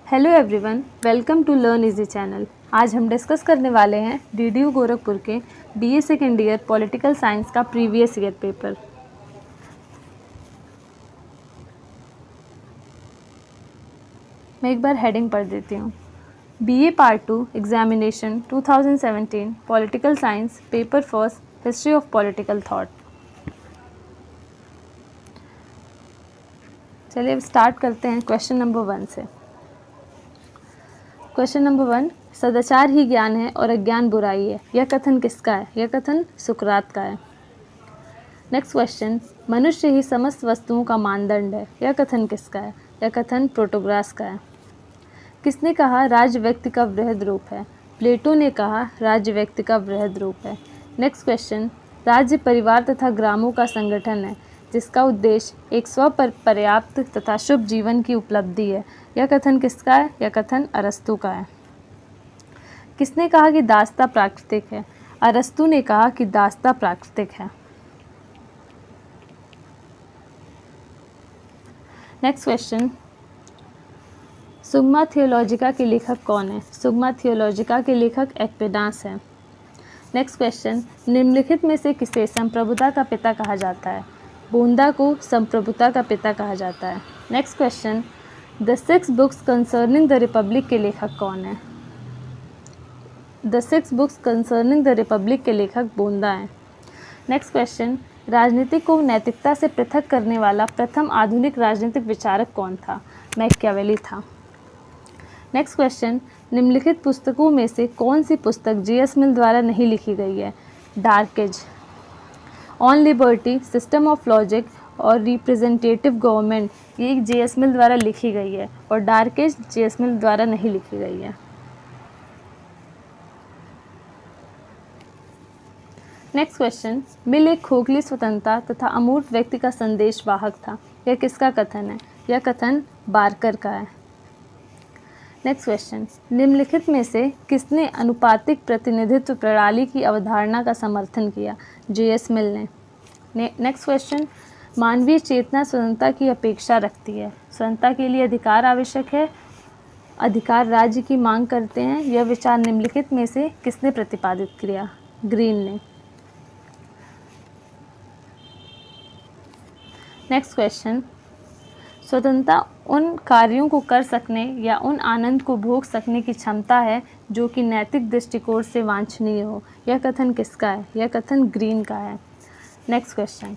Hello everyone, welcome to learn easy channel. आज हम discuss करने वाले हैं डीडीयू गोरखपुर के BA second year political science का प्रीवियस ईयर पेपर। मैं एक बार हेडिंग पढ़ देती हूँ। BA part 2 examination 2017 political science paper first history of political thought. चलिए अब स्टार्ट करते हैं क्वेश्चन नंबर 1 से। क्वेश्चन नंबर 1, सदाचार ही ज्ञान है और अज्ञान बुराई है, यह कथन किसका है? यह कथन सुकरात का है। नेक्स्ट क्वेश्चन, मनुष्य ही समस्त वस्तुओं का मानदंड है, यह कथन किसका है? यह कथन प्रोटोग्रास का है। किसने कहा राज्य व्यक्ति का वृहद रूप है? प्लेटो ने कहा राज्य व्यक्ति का वृहद रूप है। नेक्स्ट क्वेश्चन, राज्य परिवार तथा ग्रामों का संगठन है जिसका उद्देश्य एक पर्याप्त तथा शुभ जीवन की उपलब्धि है, यह कथन किसका है? यह कथन अरस्तु का है। किसने कहा कि दासता प्राकृतिक है? अरस्तु ने कहा कि दासता प्राकृतिक है। नेक्स्ट क्वेश्चन, सुगमा थियोलॉजिका के लेखक कौन है? सुगमा थियोलॉजिका के लेखक एक्विनास हैं। नेक्स्ट क्वेश्चन, निम्नलिखित में से किसे संप्रभुता का पिता कहा जाता है? बोंदा को संप्रभुता का पिता कहा जाता है। Next question, the 6 books concerning the Republic के लेखक कौन है? The 6 books concerning the Republic के लेखक बोंदा हैं। नेक्स्ट क्वेश्चन, राजनीति को नैतिकता से पृथक करने वाला प्रथम आधुनिक राजनीतिक विचारक कौन था? मैकियावेली था। नेक्स्ट क्वेश्चन, निम्नलिखित पुस्तकों में से कौन सी पुस्तक J.S. मिल द्वारा नहीं लिखी गई है? Dark age, on liberty, system of logic और रिप्रेजेंटेटिव गवर्नमेंट, ये J.S. मिल द्वारा लिखी गई है और डार्क एज J.S. मिल द्वारा नहीं लिखी गई है। नेक्स्ट क्वेश्चन, मिल एक खोखली स्वतंत्रता तथा अमूर्त व्यक्ति का संदेश वाहक था, यह किसका कथन है? यह कथन बार्कर का है। नेक्स्ट क्वेश्चन, निम्नलिखित में से किसने अनुपातिक प्रतिनिधित्व प्रणाली की अवधारणा का समर्थन किया? J.S. मिल ने। नेक्स्ट क्वेश्चन, मानवीय चेतना स्वतंत्रता की अपेक्षा रखती है, स्वतंत्रता के लिए अधिकार आवश्यक है, अधिकार राज्य की मांग करते हैं, यह विचार निम्नलिखित में से किसने प्रतिपादित किया? ग्रीन ने। नेक्स्ट क्वेश्चन, स्वतंत्रता उन कार्यों को कर सकने या उन आनंद को भोग सकने की क्षमता है जो कि नैतिक दृष्टिकोण से वांछनीय हो, यह कथन किसका है? यह कथन ग्रीन का है। नेक्स्ट क्वेश्चन,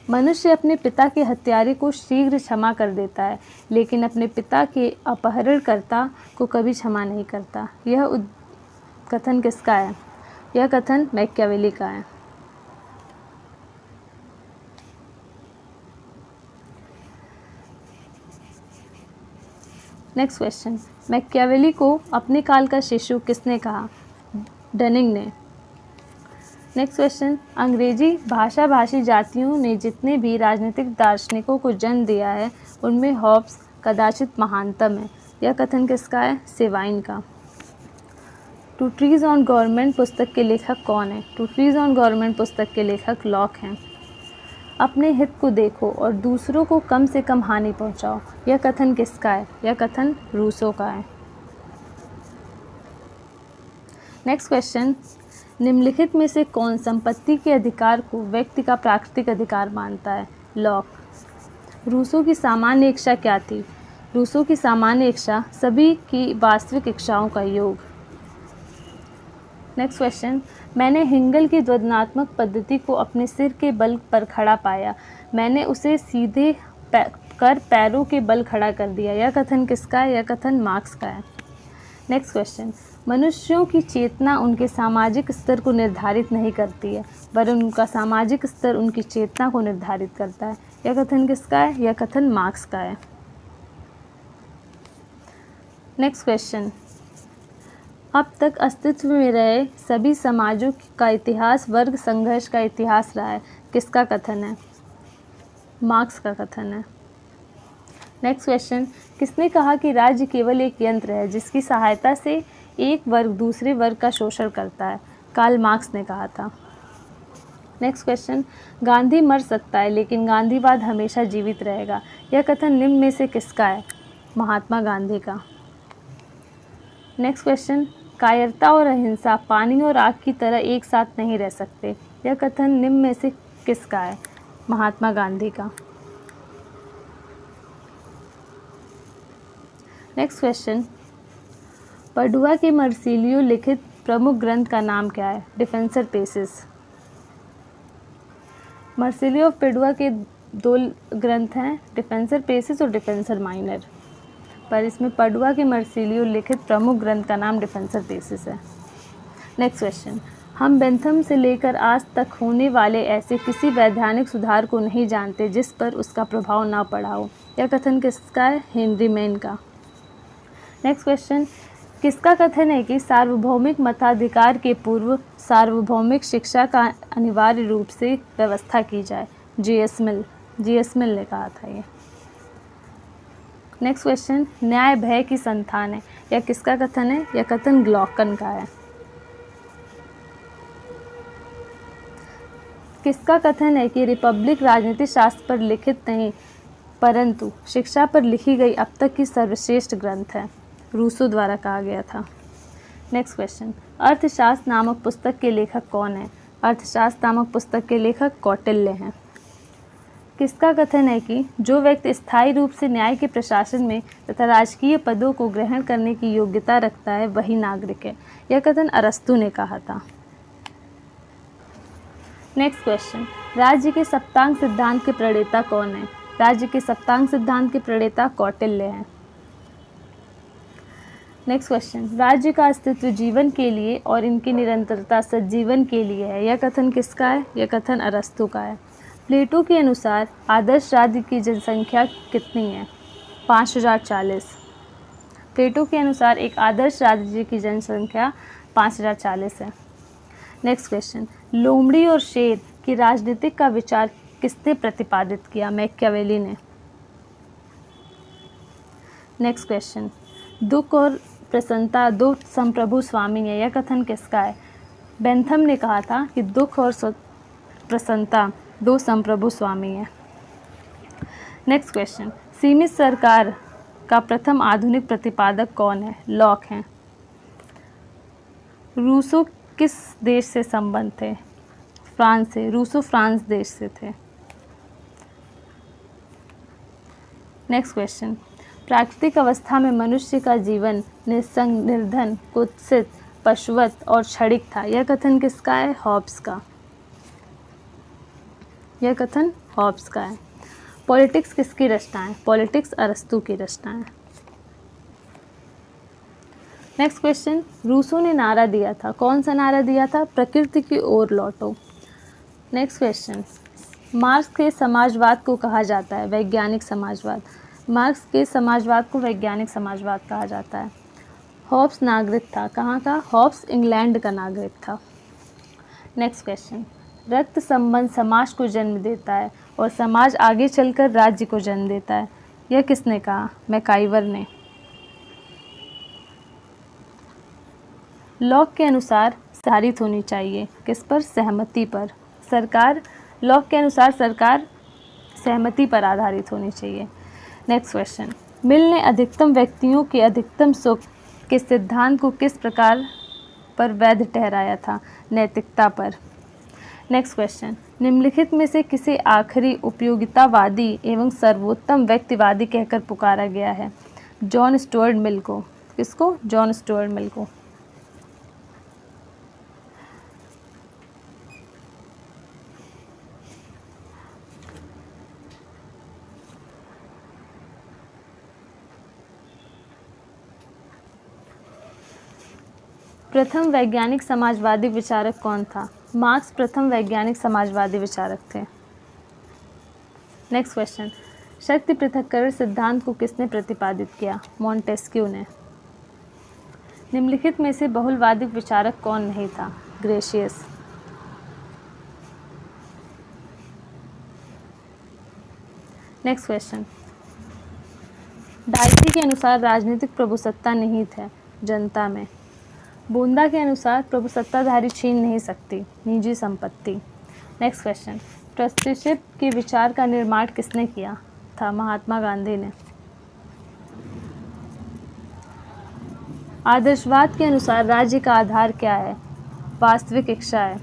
मनुष्य अपने पिता के हत्यारे को शीघ्र क्षमा कर देता है लेकिन अपने पिता के अपहरणकर्ता को कभी क्षमा नहीं करता, यह कथन किसका है? यह कथन मैकियावेली का है। नेक्स्ट क्वेश्चन, मैकियावेली को अपने काल का शिशु किसने कहा? डनिंग ने। नेक्स्ट क्वेश्चन, अंग्रेजी भाषाभाषी जातियों ने जितने भी राजनीतिक दार्शनिकों को जन्म दिया है उनमें हॉब्स कदाचित महानतम है, यह कथन किसका है? सेवाइन का। टू ट्रीज ऑन गवर्नमेंट पुस्तक के लेखक कौन है? टू ट्रीज ऑन गवर्नमेंट पुस्तक के लेखक लॉक हैं। अपने हित को देखो और दूसरों को कम से कम हानि पहुंचाओ, यह कथन किसका है? यह कथन रूसो का है। नेक्स्ट क्वेश्चन, निम्नलिखित में से कौन संपत्ति के अधिकार को व्यक्ति का प्राकृतिक अधिकार मानता है? लॉक। रूसो की सामान्य इच्छा क्या थी? रूसो की सामान्य इच्छा सभी की वास्तविक इच्छाओं का योग। नेक्स्ट क्वेश्चन, मैंने हिंगल की द्वंद्वात्मक पद्धति को अपने सिर के बल पर खड़ा पाया, मैंने उसे सीधे कर पैरों के बल खड़ा कर दिया, यह कथन किसका है? यह कथन मार्क्स का है। नेक्स्ट क्वेश्चन, मनुष्यों की चेतना उनके सामाजिक स्तर को निर्धारित नहीं करती है वरन उनका सामाजिक स्तर उनकी चेतना को निर्धारित करता है, यह कथन किसका है? यह कथन मार्क्स का है। नेक्स्ट क्वेश्चन, अब तक अस्तित्व में रहे सभी समाजों का इतिहास वर्ग संघर्ष का इतिहास रहा है, किसका कथन है? मार्क्स का कथन है। नेक्स्ट क्वेश्चन, किसने कहा कि राज्य केवल एक यंत्र है जिसकी सहायता से एक वर्ग दूसरे वर्ग का शोषण करता है? कार्ल मार्क्स ने कहा था। नेक्स्ट क्वेश्चन, गांधी मर सकता है लेकिन गांधीवाद हमेशा जीवित रहेगा, यह कथन निम्न में से किसका है? महात्मा गांधी का। नेक्स्ट क्वेश्चन, कायरता और अहिंसा पानी और आग की तरह एक साथ नहीं रह सकते। यह कथन निम्न में से किसका है? महात्मा गांधी का। नेक्स्ट क्वेश्चन, पडुआ के मर्सिलियो लिखित प्रमुख ग्रंथ का नाम क्या है? डिफेंसर पेसिस। मर्सिलियो ऑफ पेडुआ के दो ग्रंथ हैं, डिफेंसर पेसिस और डिफेंसर माइनर, पर इसमें पडुआ के मर्सिलियो लिखित प्रमुख ग्रंथ का नाम डिफेंसर पेसिस है। नेक्स्ट क्वेश्चन, हम बेंथम से लेकर आज तक होने वाले ऐसे किसी वैधानिक सुधार को नहीं जानते जिस पर उसका प्रभाव ना पड़ा हो। यह कथन किसका है? हेनरी मैन का। नेक्स्ट क्वेश्चन, किसका कथन है कि सार्वभौमिक मताधिकार के पूर्व सार्वभौमिक शिक्षा का अनिवार्य रूप से व्यवस्था की जाए? जी.एस. मिल ने कहा था ये। नेक्स्ट क्वेश्चन, न्याय भय की संतान है, यह किसका कथन है? यह कथन ग्लॉकन का है। किसका कथन है कि रिपब्लिक राजनीति शास्त्र पर लिखित नहीं परंतु शिक्षा पर लिखी गई अब तक की सर्वश्रेष्ठ ग्रंथ है? रूसो द्वारा कहा गया था। नेक्स्ट क्वेश्चन, अर्थशास्त्र नामक पुस्तक के लेखक कौन है? अर्थशास्त्र नामक पुस्तक के लेखक कौटिल्य हैं। किसका कथन है कि जो व्यक्ति स्थायी रूप से न्याय के प्रशासन में तथा राजकीय पदों को ग्रहण करने की योग्यता रखता है वही नागरिक है? यह कथन अरस्तु ने कहा था। नेक्स्ट क्वेश्चन, राज्य के सप्तांग सिद्धांत के प्रणेता कौन है? राज्य के सप्तांग सिद्धांत के प्रणेता कौटिल्य हैं। नेक्स्ट क्वेश्चन, राज्य का अस्तित्व जीवन के लिए और इनकी निरंतरता सज्जीवन के लिए है। यह कथन किसका है? यह कथन अरस्तु का है। प्लेटो के अनुसार आदर्श राज्य की जनसंख्या कितनी है? 5040। प्लेटो के अनुसार एक आदर्श राज्य की जनसंख्या 5040 है। नेक्स्ट क्वेश्चन, लोमड़ी और शेर की राजनीतिक का विचार किसने प्रतिपादित किया? मैकियावेली ने। नेक्स्ट क्वेश्चन, दुख और प्रसन्नता दो संप्रभु स्वामी है, यह कथन किसका है? बेंथम ने कहा था कि दुख और प्रसन्नता दो संप्रभु स्वामी है। नेक्स्ट क्वेश्चन, सीमित सरकार का प्रथम आधुनिक प्रतिपादक कौन है? लॉक हैं। रूसो किस देश से संबंध थे? फ्रांस से। रूसो फ्रांस देश से थे। नेक्स्ट क्वेश्चन, प्राकृतिक अवस्था में मनुष्य का जीवन निस्संग, निर्धन, कुत्सित, पशुवत और क्षणिक था। यह कथन किसका है? हॉब्स का। यह कथन हॉब्स का है। पॉलिटिक्स किसकी रचना है? पॉलिटिक्स अरस्तु की रचना है। नेक्स्ट क्वेश्चन, रूसो ने नारा दिया था, कौन सा नारा दिया था? प्रकृति की ओर लौटो। नेक्स्ट क्वेश्चन, मार्क्स के समाजवाद को कहा जाता है वैज्ञानिक समाजवाद। मार्क्स के समाजवाद को वैज्ञानिक समाजवाद कहा जाता है। हॉब्स नागरिक था, कहाँ का? हॉब्स इंग्लैंड का नागरिक था। नेक्स्ट क्वेश्चन, रक्त संबंध समाज को जन्म देता है और समाज आगे चलकर राज्य को जन्म देता है। यह किसने कहा? मैकाइवर ने। लॉक के अनुसार आधारित होनी चाहिए, किस पर? सहमति पर। सरकार, लॉक के अनुसार सरकार सहमति पर आधारित होनी चाहिए। नेक्स्ट क्वेश्चन, मिल ने अधिकतम व्यक्तियों के अधिकतम सुख के सिद्धांत को किस प्रकार पर वैध ठहराया था? नैतिकता पर। नेक्स्ट क्वेश्चन, निम्नलिखित में से किसे आखिरी उपयोगितावादी एवं सर्वोत्तम व्यक्तिवादी कहकर पुकारा गया है? जॉन स्टुअर्ट मिल को। किसको? जॉन स्टुअर्ट मिल को। प्रथम वैज्ञानिक समाजवादी विचारक कौन था? मार्क्स प्रथम वैज्ञानिक समाजवादी विचारक थे। नेक्स्ट क्वेश्चन, शक्ति पृथक्करण सिद्धांत को किसने प्रतिपादित किया? मॉन्टेस्क्यू ने। निम्नलिखित में से बहुलवादी विचारक कौन नहीं था? ग्रेशियस। नेक्स्ट क्वेश्चन, डाइसी के अनुसार राजनीतिक प्रभुसत्ता निहित है जनता में। बोंदा के अनुसार प्रभुसत्ताधारी छीन नहीं सकती, निजी संपत्ति। नेक्स्ट क्वेश्चन, ट्रस्टीशिप के विचार का निर्माण किसने किया था? महात्मा गांधी ने। आदर्शवाद के अनुसार राज्य का आधार क्या है? वास्तविक इच्छा है।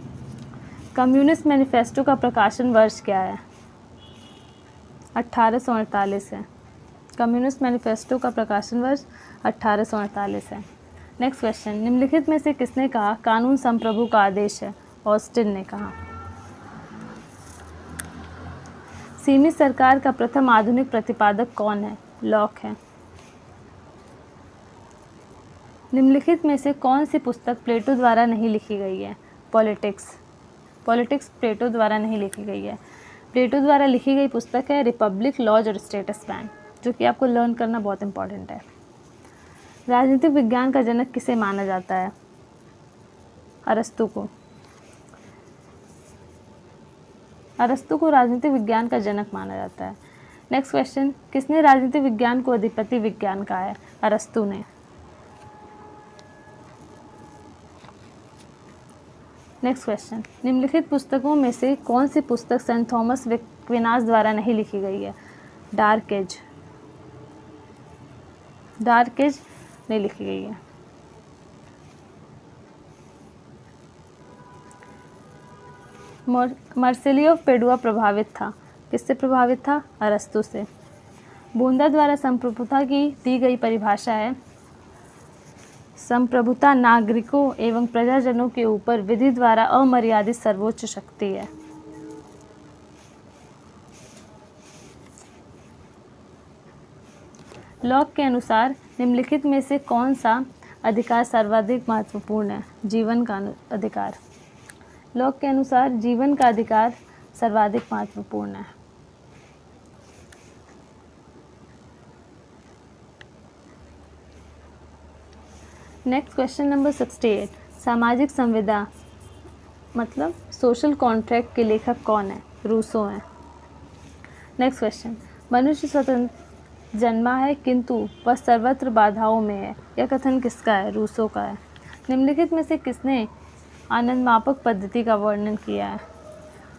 कम्युनिस्ट मैनिफेस्टो का प्रकाशन वर्ष क्या है? 1848 है। कम्युनिस्ट मैनिफेस्टो का प्रकाशन वर्ष 1848 है। नेक्स्ट क्वेश्चन, निम्नलिखित में से किसने कहा कानून संप्रभु का आदेश है? ऑस्टिन ने कहा। सीमित सरकार का प्रथम आधुनिक प्रतिपादक कौन है? लॉक है। निम्नलिखित में से कौन सी पुस्तक प्लेटो द्वारा नहीं लिखी गई है? पॉलिटिक्स। पॉलिटिक्स प्लेटो द्वारा नहीं लिखी गई है। प्लेटो द्वारा लिखी गई पुस्तक है रिपब्लिक, लॉज और स्टेटस मैन, जो कि आपको लर्न करना बहुत इंपॉर्टेंट है। राजनीतिक विज्ञान का जनक किसे माना जाता है? अरस्तु को। अरस्तु को राजनीतिक विज्ञान का जनक माना जाता है। नेक्स्ट क्वेश्चन, किसने राजनीतिक विज्ञान को अधिपति विज्ञान कहा है? अरस्तु ने। नेक्स्ट क्वेश्चन, निम्नलिखित पुस्तकों में से कौन सी पुस्तक सेंट थॉमस एक्विनास द्वारा नहीं लिखी गई है? Dark as. डार्क एज नहीं लिखी गई है। मार्सिलियो ऑफ पेडुआ प्रभावित था। किससे प्रभावित था? अरस्तु से। बोंदा द्वारा संप्रभुता की दी गई परिभाषा है संप्रभुता नागरिकों एवं प्रजाजनों के ऊपर विधि द्वारा अमर्यादित सर्वोच्च शक्ति है। लॉक के अनुसार निम्नलिखित में से कौन सा अधिकार सर्वाधिक महत्वपूर्ण है? जीवन का अधिकार। लॉक के अनुसार जीवन का अधिकार सर्वाधिक महत्वपूर्ण है। नेक्स्ट क्वेश्चन नंबर 68, सामाजिक संविदा मतलब सोशल कॉन्ट्रैक्ट के लेखक कौन है? रूसो हैं। नेक्स्ट क्वेश्चन, मनुष्य स्वतंत्र जन्मा है किंतु वह सर्वत्र बाधाओं में है, यह कथन किसका है? रूसो का है। निम्नलिखित में से किसने आनंद मापक पद्धति का वर्णन किया है?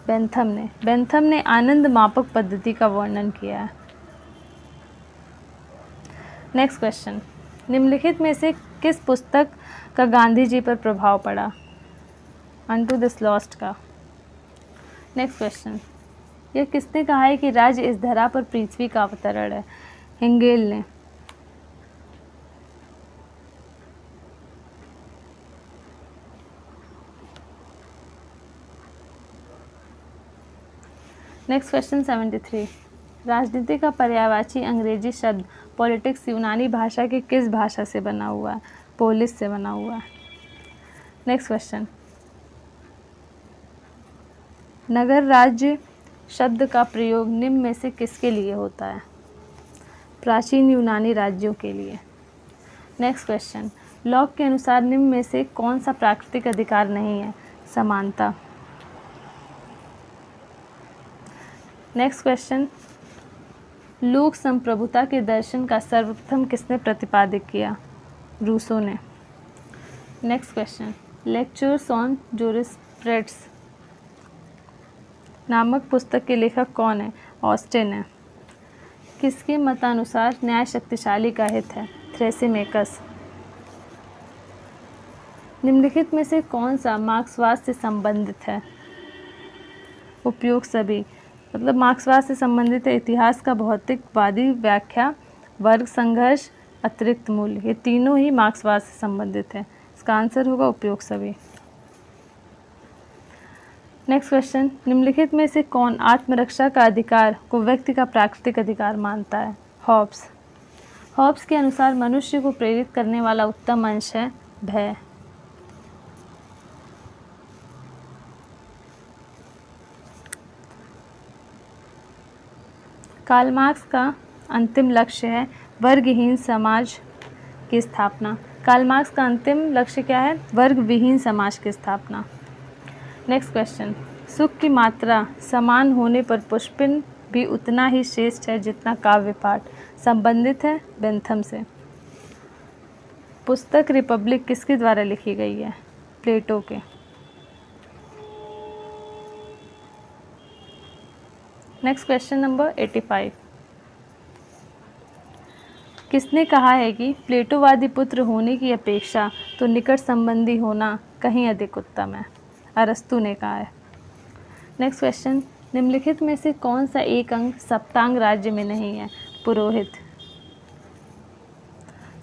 बेंथम ने। बेंथम ने आनंद मापक पद्धति का वर्णन किया है। नेक्स्ट क्वेश्चन, निम्नलिखित में से किस पुस्तक का गांधी जी पर प्रभाव पड़ा? अनटू दिस लॉस्ट का। नेक्स्ट क्वेश्चन, यह किसने कहा है कि राज्य इस धरा पर पृथ्वी का अवतरण है? हेंगेल ने। नेक्स्ट क्वेश्चन 73, राजनीति का पर्यायवाची अंग्रेजी शब्द पॉलिटिक्स यूनानी भाषा की किस भाषा से बना हुआ है? पोलिस से बना हुआ है। नेक्स्ट क्वेश्चन, नगर राज्य शब्द का प्रयोग निम्न में से किसके लिए होता है? प्राचीन यूनानी राज्यों के लिए। नेक्स्ट क्वेश्चन, लॉक के अनुसार निम्न में से कौन सा प्राकृतिक अधिकार नहीं है? समानता। नेक्स्ट क्वेश्चन, लोक संप्रभुता के दर्शन का सर्वप्रथम किसने प्रतिपादित किया? रूसो ने। Next question, lectures on jurisprudence नामक पुस्तक के लेखक कौन है? ऑस्टिन है। किसके मतानुसार न्याय शक्तिशाली का हित है? थ्रेसिमेकस। निम्नलिखित में से कौन सा मार्क्सवाद से संबंधित है? उपयोग सभी मतलब मार्क्सवाद से संबंधित है इतिहास का भौतिकवादी व्याख्या, वर्ग संघर्ष, अतिरिक्त मूल्य, ये तीनों ही मार्क्सवाद से संबंधित है। इसका आंसर होगा उपयोग सभी। नेक्स्ट क्वेश्चन, निम्नलिखित में से कौन आत्मरक्षा का अधिकार को व्यक्ति का प्राकृतिक अधिकार मानता है? हॉब्स। हॉब्स के अनुसार मनुष्य को प्रेरित करने वाला उत्तम अंश है भय। कार्ल मार्क्स का अंतिम लक्ष्य है वर्गहीन समाज की स्थापना। कार्ल मार्क्स का अंतिम लक्ष्य क्या है? वर्ग विहीन समाज की स्थापना। नेक्स्ट क्वेश्चन, सुख की मात्रा समान होने पर पुष्पिन भी उतना ही श्रेष्ठ है जितना काव्य पाठ। संबंधित है बेंथम से। पुस्तक रिपब्लिक किसके द्वारा लिखी गई है? प्लेटो के। नेक्स्ट क्वेश्चन नंबर 85, किसने कहा है कि प्लेटोवादी पुत्र होने की अपेक्षा तो निकट संबंधी होना कहीं अधिक उत्तम है? अरस्तु ने कहा है। नेक्स्ट क्वेश्चन, निम्नलिखित में से कौन सा एक अंग सप्तांग राज्य में नहीं है? पुरोहित।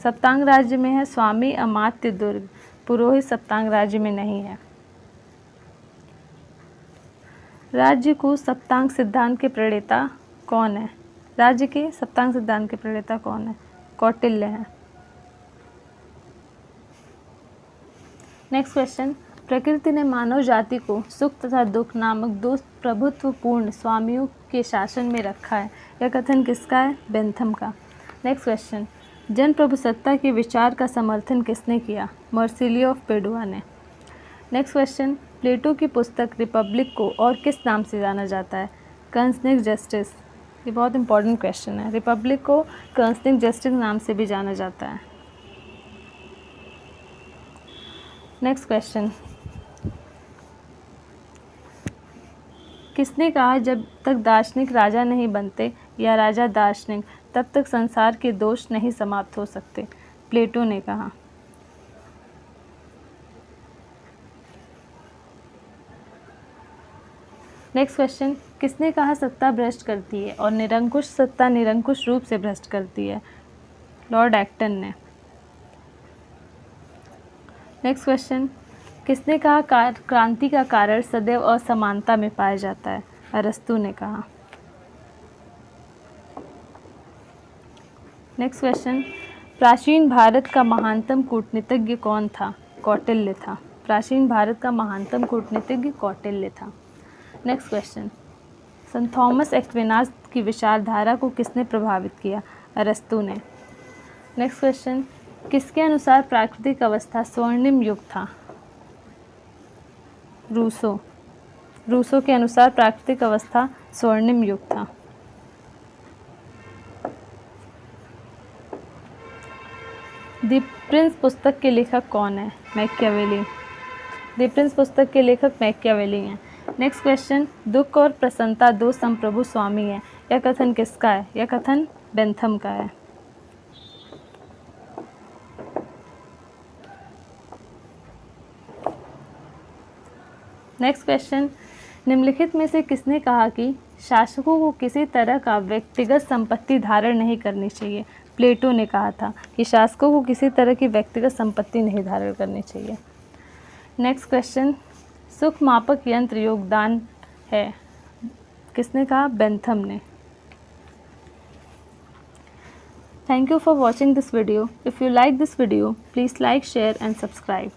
सप्तांग राज्य में है स्वामी अमात्य दुर्ग, पुरोहित सप्तांग राज्य में नहीं है। राज्य को सप्तांग सिद्धांत के प्रणेता कौन है? राज्य के सप्तांग सिद्धांत के प्रणेता कौन है? कौटिल्य है। नेक्स्ट क्वेश्चन, प्रकृति ने मानव जाति को सुख तथा दुख नामक दो प्रभुत्वपूर्ण स्वामियों के शासन में रखा है। यह कथन किसका है? बेंथम का। नेक्स्ट क्वेश्चन, जन प्रभुसत्ता के विचार का समर्थन किसने किया? मार्सिलियो ऑफ पेडुआ ने। नेक्स्ट क्वेश्चन, प्लेटो की पुस्तक रिपब्लिक को और किस नाम से जाना जाता है? कंसनिक जस्टिस। ये बहुत इंपॉर्टेंट क्वेश्चन है। रिपब्लिक को कंसनिक जस्टिस नाम से भी जाना जाता है। नेक्स्ट क्वेश्चन, किसने कहा जब तक दार्शनिक राजा नहीं बनते या राजा दार्शनिक तब तक संसार के दोष नहीं समाप्त हो सकते? प्लेटो ने कहा। नेक्स्ट क्वेश्चन, किसने कहा सत्ता भ्रष्ट करती है और निरंकुश सत्ता निरंकुश रूप से भ्रष्ट करती है? लॉर्ड एक्टन ने। नेक्स्ट क्वेश्चन, किसने कहा क्रांति का कारण सदैव असमानता में पाया जाता है? अरस्तु ने कहा। नेक्स्ट क्वेश्चन, प्राचीन भारत का महानतम कूटनीतिज्ञ कौन था? कौटिल्य था। प्राचीन भारत का महानतम कूटनीतिज्ञ कौटिल्य था। नेक्स्ट क्वेश्चन, संत थॉमस एक्विनास की विचारधारा को किसने प्रभावित किया? अरस्तु ने। नेक्स्ट क्वेश्चन, किसके अनुसार प्राकृतिक अवस्था स्वर्णिम युग था? रूसो। रूसो के अनुसार प्राकृतिक अवस्था स्वर्णिम युग था। द प्रिंस पुस्तक के लेखक कौन है? मैकियावेली। द प्रिंस पुस्तक के लेखक मैकियावेली हैं। नेक्स्ट क्वेश्चन, दुख और प्रसन्नता दो संप्रभु स्वामी हैं। यह कथन किसका है? यह कथन बेंथम का है। नेक्स्ट क्वेश्चन, निम्नलिखित में से किसने कहा कि शासकों को किसी तरह का व्यक्तिगत संपत्ति धारण नहीं करनी चाहिए? प्लेटो ने कहा था कि शासकों को किसी तरह की व्यक्तिगत संपत्ति नहीं धारण करनी चाहिए। नेक्स्ट क्वेश्चन, सुख मापक यंत्र योगदान है। किसने कहा? बेंथम ने। Thank you for watching this video. If you like this video, please like, share and subscribe.